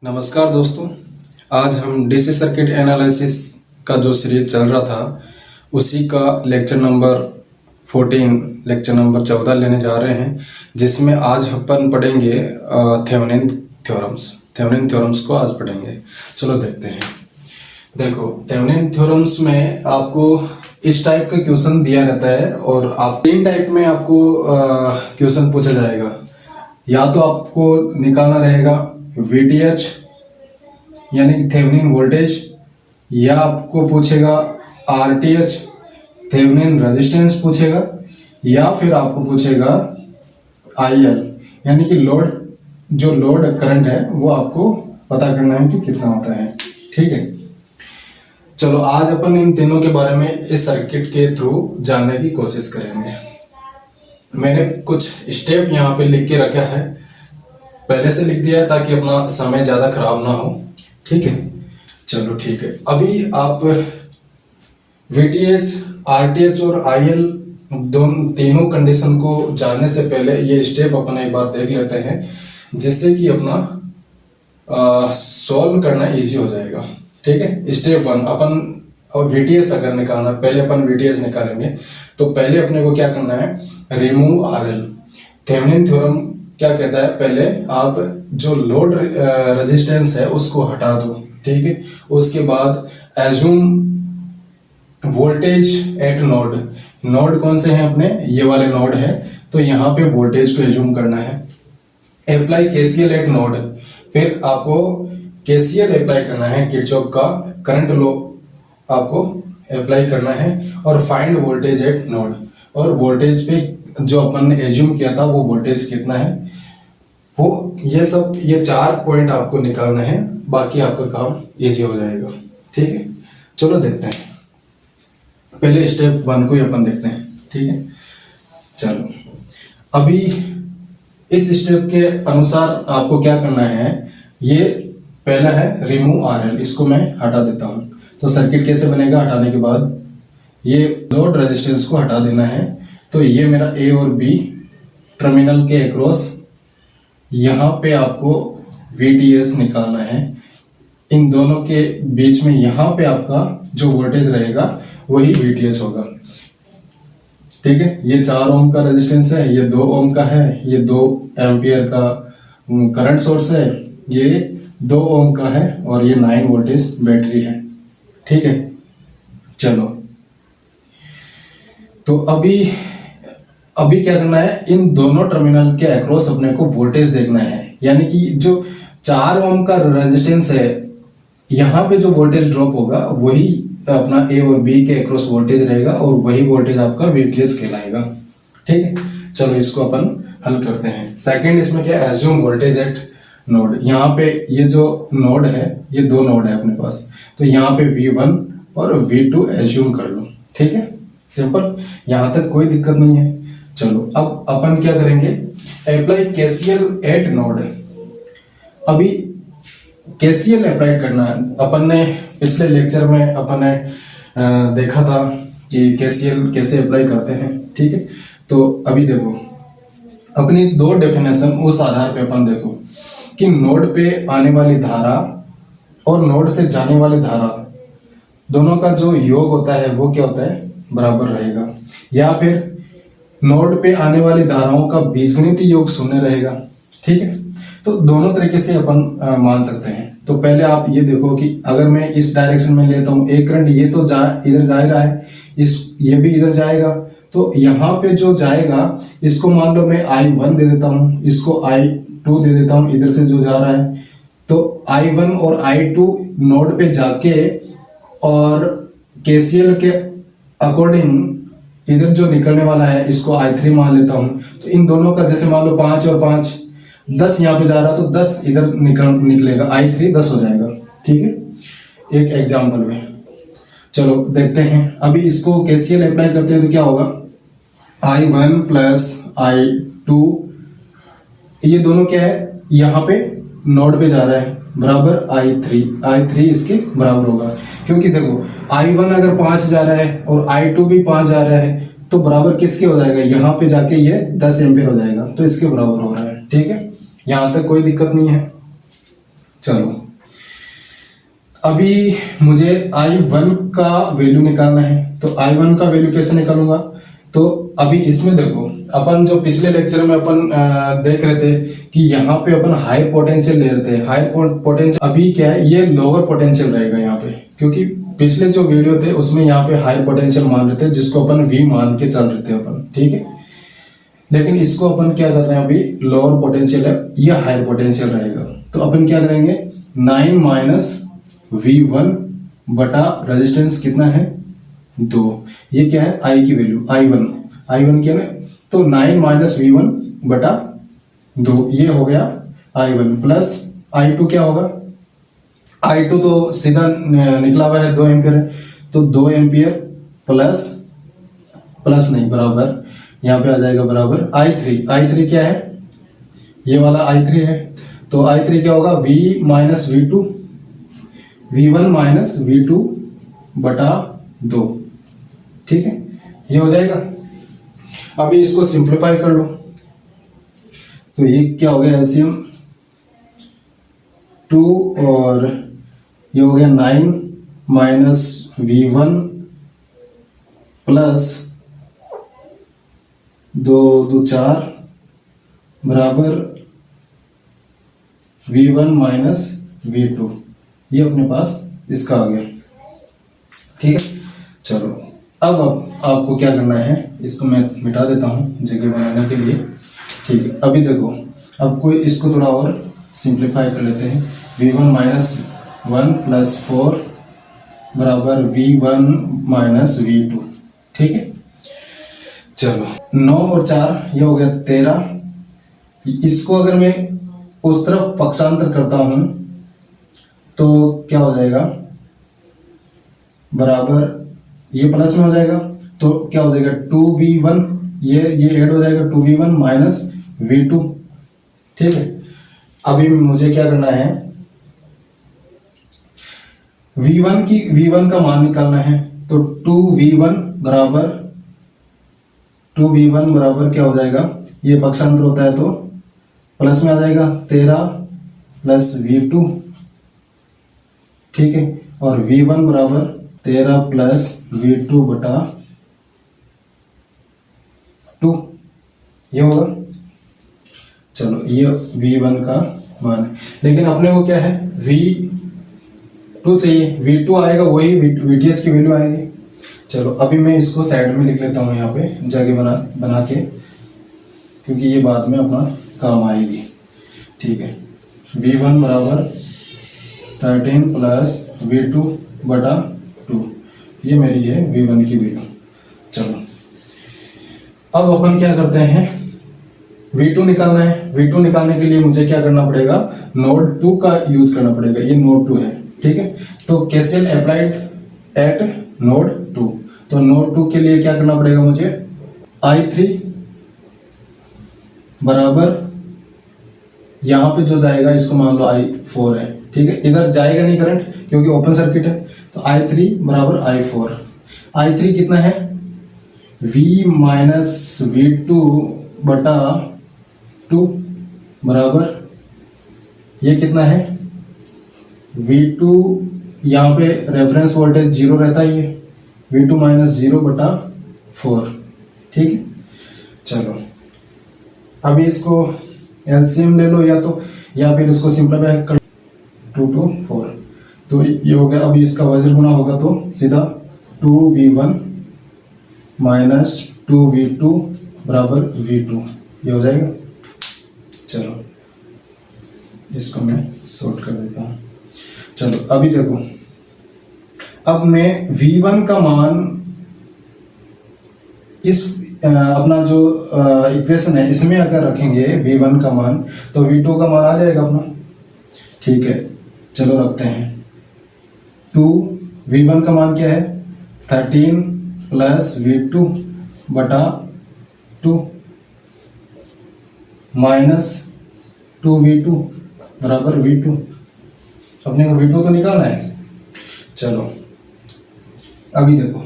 नमस्कार दोस्तों, आज हम डीसी सर्किट एनालिसिस का जो सीरीज चल रहा था उसी का लेक्चर नंबर 14 लेने जा रहे हैं, जिसमें आज अपन पढ़ेंगे थेवेनिन थ्योरम्स को आज पढ़ेंगे। चलो देखते हैं। देखो, थेवेनिन थ्योरम्स में आपको इस टाइप का क्वेश्चन दिया रहता है और आप तीन टाइप में आपको क्वेश्चन पूछा जाएगा। या तो आपको निकालना रहेगा VTH यानी कि थेवेनिन वोल्टेज, या आपको पूछेगा RTH थेवेनिन रेजिस्टेंस पूछेगा, या फिर आपको पूछेगा IL यानी कि लोड करंट है वो आपको पता करना है कि कितना होता है। ठीक है, चलो आज अपन इन तीनों के बारे में इस सर्किट के थ्रू जानने की कोशिश करेंगे। मैंने कुछ स्टेप यहाँ पे लिख के रखा है, पहले से लिख दिया है ताकि अपना समय ज़्यादा खराब ना हो। ठीक है, चलो ठीक है। अभी आप VTH, RTH और IL तीनों कंडीशन को जानने से पहले ये स्टेप अपन एक बार देख लेते हैं, जिससे कि अपना सॉल्व करना इजी हो जाएगा। ठीक है, स्टेप 1 अपन और VTH अगर निकालना, पहले अपन VTH निकालेंगे तो पहले अपने को क्या करना है, रिमूव RL। थेवेनिन थ्योरम क्या कहता है, पहले आप जो लोड रेजिस्टेंस है उसको हटा दो। ठीक है, उसके बाद एज्यूम वोल्टेज एट नोड कौन से हैं अपने, ये वाले नोड है, तो यहाँ पे वोल्टेज को एज्यूम करना है। अप्लाई KCL एट नोड, फिर आपको KCL अप्लाई करना है, किरचॉफ का करंट लॉ आपको अप्लाई करना है, और फाइंड वोल्टेज एट नोड, और वोल्टेज पे जो अपन ने एज्यूम किया था वो वोल्टेज कितना है, वो ये 4 पॉइंट आपको निकालना है। बाकी आपका काम इजी हो जाएगा। ठीक है, चलो देखते हैं। पहले स्टेप 1 को ही अपन देखते हैं। ठीक है, चलो अभी इस स्टेप के अनुसार आपको क्या करना है, ये पहला है रिमूव RL, इसको मैं हटा देता हूं। तो सर्किट कैसे बनेगा, हटाने के बाद ये लोड रेजिस्टेंस को हटा देना है। तो ये मेरा A और B टर्मिनल के अक्रॉस यहाँ पे आपको VTS निकालना है। इन दोनों के बीच में यहाँ पे आपका जो वोल्टेज रहेगा वही VTH होगा। ठीक है, ये 4 ओम का रेजिस्टेंस है, ये 2 ओम का है, ये 2 एम्पियर का करंट सोर्स है, ये 2 ओम का है, और ये 9 वोल्टेज बैटरी है। ठीक है, चलो तो अभी क्या करना है, इन दोनों टर्मिनल के अक्रॉस अपने को वोल्टेज देखना है। यानी कि जो 4 ओम का रेजिस्टेंस है, यहाँ पे जो वोल्टेज ड्रॉप होगा वही अपना A और B के अक्रॉस वोल्टेज रहेगा, और वही वोल्टेज आपका VTH कहलाएगा। ठीक है, चलो इसको अपन हल करते हैं। सेकंड इसमें क्या, एज्यूम वोल्टेज एट नोड। यहाँ पे ये जो नोड है, ये 2 नोड है अपने पास, तो यहाँ पे V1 और V2 एज्यूम कर लो। ठीक है, सिंपल, यहाँ तक कोई दिक्कत नहीं है। चलो अब अपन क्या करेंगे, अप्लाई KCL एट नोड। अभी KCL अप्लाई करना है। अपन ने पिछले लेक्चर में अपन ने देखा था कि KCL कैसे अप्लाई करते हैं। ठीक है, तो अभी देखो अपनी 2 डेफिनेशन उस आधार पे अपन देखो कि नोड पे आने वाली धारा और नोड से जाने वाली धारा दोनों का जो योग होता है वो क्या होता है, बराबर रहेगा, या फिर नोड पे आने वाली धाराओं का बीजगणितीय योग शून्य रहेगा। ठीक है, तो दोनों तरीके से अपन मान सकते हैं। तो पहले आप ये देखो कि अगर मैं इस डायरेक्शन में लेता हूँ, एक करंट ये तो इधर जा रहा है, ये भी इधर जाएगा, तो यहाँ पे जो जाएगा इसको मान लो मैं I1 दे देता हूँ, इसको I2 दे देता हूँ, इधर से जो जा रहा है, तो I1 और I2 नोड पे जाके और KCL के अकॉर्डिंग इधर जो निकलने वाला है इसको I3 मान लेता हूं। तो इन दोनों का जैसे मान लो 5 और 5 10 यहाँ पे जा रहा, तो 10 इधर निकलेगा, I3 10 हो जाएगा। ठीक है, एक एग्जांपल में चलो देखते हैं। अभी इसको KCL अप्लाई करते हैं तो क्या होगा, I1 प्लस I2, ये दोनों क्या है, यहाँ पे नोड पे जा रहा है, बराबर I3 इसके बराबर होगा। क्योंकि देखो I1 अगर 5 जा रहा है और I2 भी 5 जा रहा है, तो बराबर किसके हो जाएगा, यहाँ पे जाके ये 10 एम्पियर हो जाएगा, तो इसके बराबर हो रहा है। ठीक है, यहाँ तक कोई दिक्कत नहीं है। चलो अभी मुझे I1 का वैल्यू निकालना है, तो I1 का वैल्यू कैसे निकालूंगा? तो अभी इसमें देखो, अपन जो पिछले लेक्चर में अपन देख रहे थे कि यहाँ पे अपन हायर पोटेंशियल ले रहे थे। हायर पोटेंशियल अभी क्या है, ये लोअर पोटेंशियल रहेगा यहाँ पे, क्योंकि पिछले जो वीडियो थे उसमें यहाँ पे हायर पोटेंशियल मान रहे थे, जिसको अपन V मान के चल रहे थे अपन, ठीक है। लेकिन इसको अपन क्या कर रहे हैं, अभी लोअर पोटेंशियल है, ये हायर पोटेंशियल रहेगा। तो अपन क्या करेंगे, 9 माइनस V1 बटा रेजिस्टेंस कितना है 2, ये क्या है I की वैल्यू I1 क्या है, तो 9 माइनस V1 बटा 2, ये हो गया I1 प्लस I2 क्या होगा, I2 तो सीधा निकला हुआ है 2 एम्पियर है, तो 2 एम्पियर प्लस नहीं बराबर, यहाँ पे आ जाएगा बराबर I3 क्या है, ये वाला I3 है, तो I3 क्या होगा V minus V2, V1 minus V2 बटा 2, ठीक है, ये हो जाएगा। अभी इसको सिंप्लीफाई कर लो, तो ये क्या हो गया एलसीएम 2 और ये हो गया 9 माइनस V1 प्लस 2 2 4 बराबर V1 माइनस V2, ये अपने पास इसका आ गया, ठीक है। चलो अब आपको क्या करना है, इसको मैं मिटा देता हूँ जगह बनाने के लिए, ठीक है। अभी देखो, अब कोई इसको थोड़ा और सिंप्लीफाई कर लेते हैं। V1 माइनस 1 प्लस 4 बराबर V1 माइनस V2, ठीक है। चलो 9 और 4 ये हो गया 13। इसको अगर मैं उस तरफ पक्षांतर करता हूं तो क्या हो जाएगा, बराबर ये प्लस में हो जाएगा, तो क्या हो जाएगा 2V1, ये ऐड हो जाएगा 2V1 माइनस V2, ठीक है। अभी मुझे क्या करना है, V1 का मान निकालना है, तो 2V1 बराबर क्या हो जाएगा, ये पक्षांतर होता है तो प्लस में आ जाएगा 13 प्लस V2, ठीक है, और V1 बराबर 13 प्लस V2 बटा 2, ये होगा। चलो ये V1 का मान है, लेकिन अपने को क्या है V2 चाहिए, V2 आएगा वही VTH की वैल्यू आएगी। चलो अभी मैं इसको साइड में लिख लेता हूँ यहाँ पे जगह बना के, क्योंकि ये बाद में अपना काम आएगी, ठीक है। V1 बराबर 13 प्लस V2 बटा 2, ये मेरी है V1 की वैल्यू। चलो अब अपन क्या करते हैं, V2 निकालना है। V2 निकालने के लिए मुझे क्या करना पड़ेगा, नोड 2 का यूज करना पड़ेगा, ये नोड 2 है, ठीक है। तो केसीएल अप्लाइड एट नोड 2, तो नोड 2 के लिए क्या करना पड़ेगा मुझे, I3 बराबर यहाँ पे जो जाएगा इसको मान लो I4 है, ठीक है। इधर जाएगा नहीं करंट क्योंकि ओपन सर्किट है, तो I3 बराबर I4। I3 कितना है, V माइनस V2 बटा 2 बराबर ये कितना है, V2 यहाँ पे रेफरेंस वोल्टेज 0 रहता ही है, V2 माइनस 0 बटा 4, ठीक है। चलो अभी इसको एलसीएम ले लो या फिर इसको सिंप्लीफाई कर 2 2 4, तो ये हो गया। अभी इसका वजन गुना होगा तो सीधा 2V1 माइनस 2V2 बराबर V2, ये हो जाएगा। चलो इसको मैं सॉर्ट कर देता हूँ। चलो अभी देखो, अब मैं V1 का मान इस अपना जो इक्वेशन है इसमें अगर रखेंगे V1 का मान, तो V2 का मान आ जाएगा अपना, ठीक है। चलो रखते हैं, 2 V1 का मान क्या है 13 प्लस V2 बटा 2 माइनस 2V2 बराबर V2। अपने को V2 तो निकालना है। चलो अभी देखो,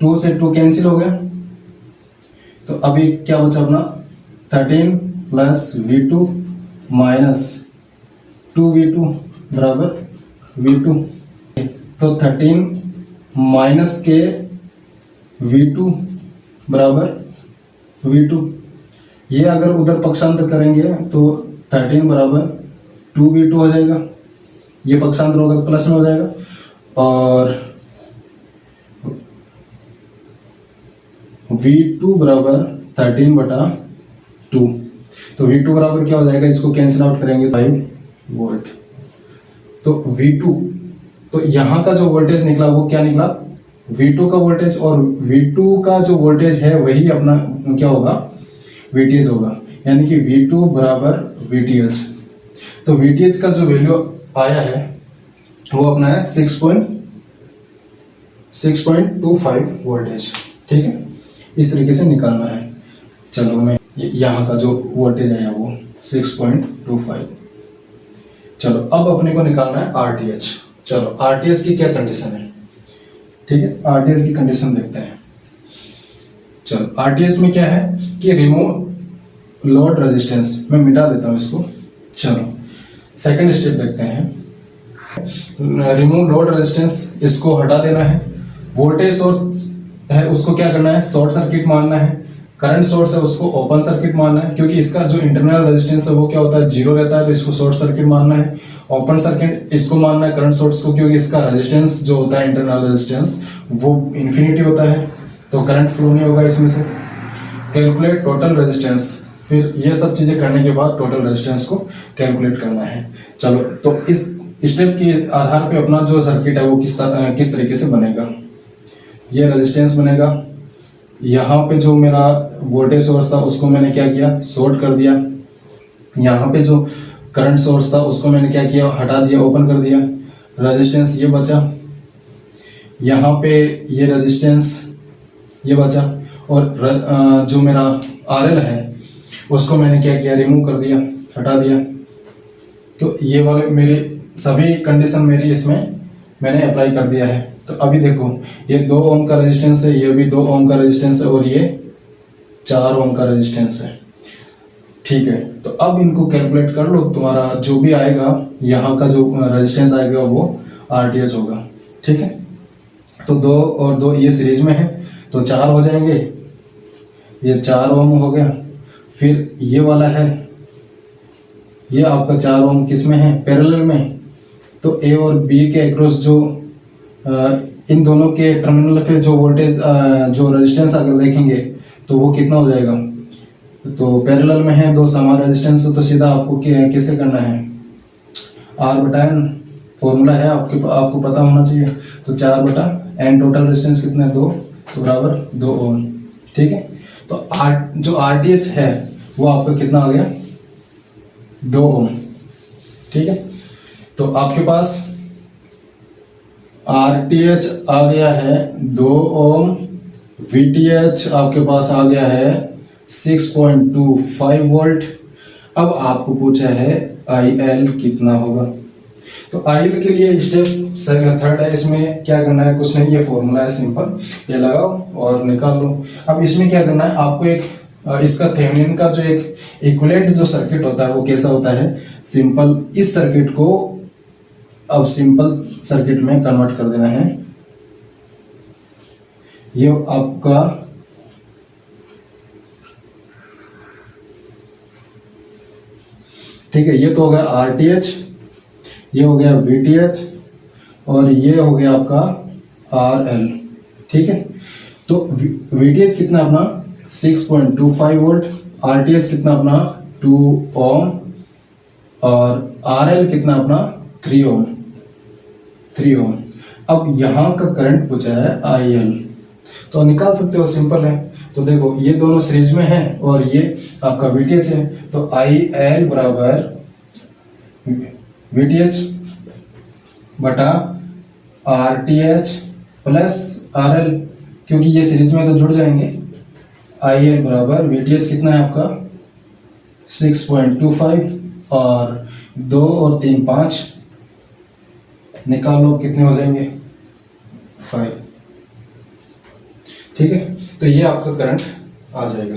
2 से 2 कैंसिल हो गया, तो अभी क्या बचा अपना 13 प्लस V2 माइनस 2V2 बराबर V2, तो 13 माइनस के V2 बराबर V2, ये अगर उधर पक्षांतर करेंगे तो 13 बराबर 2V2 हो जाएगा, ये पक्षांतर होगा तो प्लस में हो जाएगा, और V2 बराबर 13 बटा 2, तो V2 बराबर क्या हो जाएगा, इसको कैंसिल आउट करेंगे 5 वोल्ट। तो V2, तो यहाँ का जो वोल्टेज निकला वो क्या निकला, V2 का वोल्टेज, और V2 का जो वोल्टेज है वही अपना क्या होगा, VTH होगा, यानी कि V2 बराबर VTH। तो VTH का जो वैल्यू आया है वो अपना है 6.25 वोल्टेज। ठीक है, इस तरीके से निकालना है। चलो मैं यहाँ का जो वोल्टेज आया वो 6.25। चलो अब अपने को निकालना है RTH। चलो RTH की क्या कंडीशन है, ठीक है, RTH की कंडीशन देखते हैं। चलो RTH में क्या है कि रिमूव लोड रेजिस्टेंस, मैं मिटा देता हूँ इसको। चलो सेकंड स्टेप देखते हैं, रिमूव लोड रेजिस्टेंस, इसको हटा देना है। वोल्टेज सोर्स है उसको क्या करना है, शॉर्ट सर्किट मानना है। करंट सोर्स है उसको ओपन सर्किट मानना है, क्योंकि इसका जो इंटरनल रेजिस्टेंस है वो क्या होता है, जीरो रहता है, तो इसको शॉर्ट सर्किट मानना है। ओपन सर्किट इसको मानना है करंट सोर्स को, क्योंकि इसका रेजिस्टेंस जो होता है इंटरनल रेजिस्टेंस वो इन्फिनिटी होता है, तो करंट फ्लो नहीं होगा इसमें से। कैलकुलेट टोटल रेजिस्टेंस, फिर ये सब चीजें करने के बाद टोटल रेजिस्टेंस को कैलकुलेट करना है। चलो तो इस स्टेप के आधार पे अपना जो सर्किट है वो किस तरीके से बनेगा। ये रेजिस्टेंस बनेगा, यहाँ पे जो मेरा वोल्टेज सोर्स था उसको मैंने क्या किया, शॉर्ट कर दिया। यहाँ पे जो करंट सोर्स था उसको मैंने क्या किया, हटा दिया, ओपन कर दिया। रेजिस्टेंस ये बचा, यहाँ पे ये रेजिस्टेंस ये बचा, और जो मेरा RL है उसको मैंने क्या किया, रिमूव कर दिया, हटा दिया। तो ये वाले मेरे सभी कंडीशन मेरी इसमें मैंने अप्लाई कर दिया है। तो अभी देखो ये 2 ओम का रेजिस्टेंस है, ये भी 2 ओम का रेजिस्टेंस है, और ये 4 ओम का रेजिस्टेंस है। ठीक है, तो अब इनको कैलकुलेट कर लो, तुम्हारा जो भी आएगा यहाँ का जो रेजिस्टेंस आएगा वो RTH होगा। ठीक है, तो 2 और 2 ये सीरीज में है तो 4 हो जाएंगे, ये 4 ओम हो गया। फिर ये वाला है, ये आपका 4 ओम किस में है, पैरेलल में। तो A और B के अक्रॉस जो इन दोनों के टर्मिनल पे जो वोल्टेज जो रेजिस्टेंस अगर देखेंगे तो वो कितना हो जाएगा, तो पैरेलल में है 2 समान रेजिस्टेंस, तो सीधा आपको कैसे करना है, R/N फॉर्मूला है आपको पता होना चाहिए। तो 4/N टोटल रेजिस्टेंस कितना है, 2, तो बराबर 2 ओम। ठीक है, तो जो RTH है वो आपका कितना आ गया, 2 ओम। ठीक है, तो आपके पास RTH आ गया है 2 ओम, VTH आपके पास आ गया है 6.25 वोल्ट। अब आपको पूछा है IL कितना होगा। तो IL के लिए स्टेप थर्ड है, इसमें क्या करना है, कुछ नहीं, ये फॉर्मूला है सिंपल, ये लगाओ और निकाल लो। अब इसमें क्या करना है, आपको एक इसका थेवेनिन का जो एक इक्विवेलेंट जो सर्किट होता है वो कैसा होता है, सिंपल इस सर्किट को अब सिंपल सर्किट में कन्वर्ट कर देना है। ये आपका ठीक है, ये तो हो गया RTH, ये हो गया VTH, और ये हो गया आपका RL। ठीक है, तो VTH कितना अपना 6.25 वोल्ट, RTH कितना अपना 2 ओम, और RL कितना अपना 3 ओम। अब यहाँ का करंट पूछा है IL, तो निकाल सकते हो, सिंपल है। तो देखो ये दोनों सीरीज में है और ये आपका VTH है, तो IL बराबर VTH बटा RTH प्लस RL, क्योंकि ये सीरीज में तो जुड़ जाएंगे। IL बराबर VTH कितना है आपका 6.25, और 2 और 3 5, निकालो कितने हो जाएंगे 5। ठीक है, तो ये आपका करंट आ जाएगा।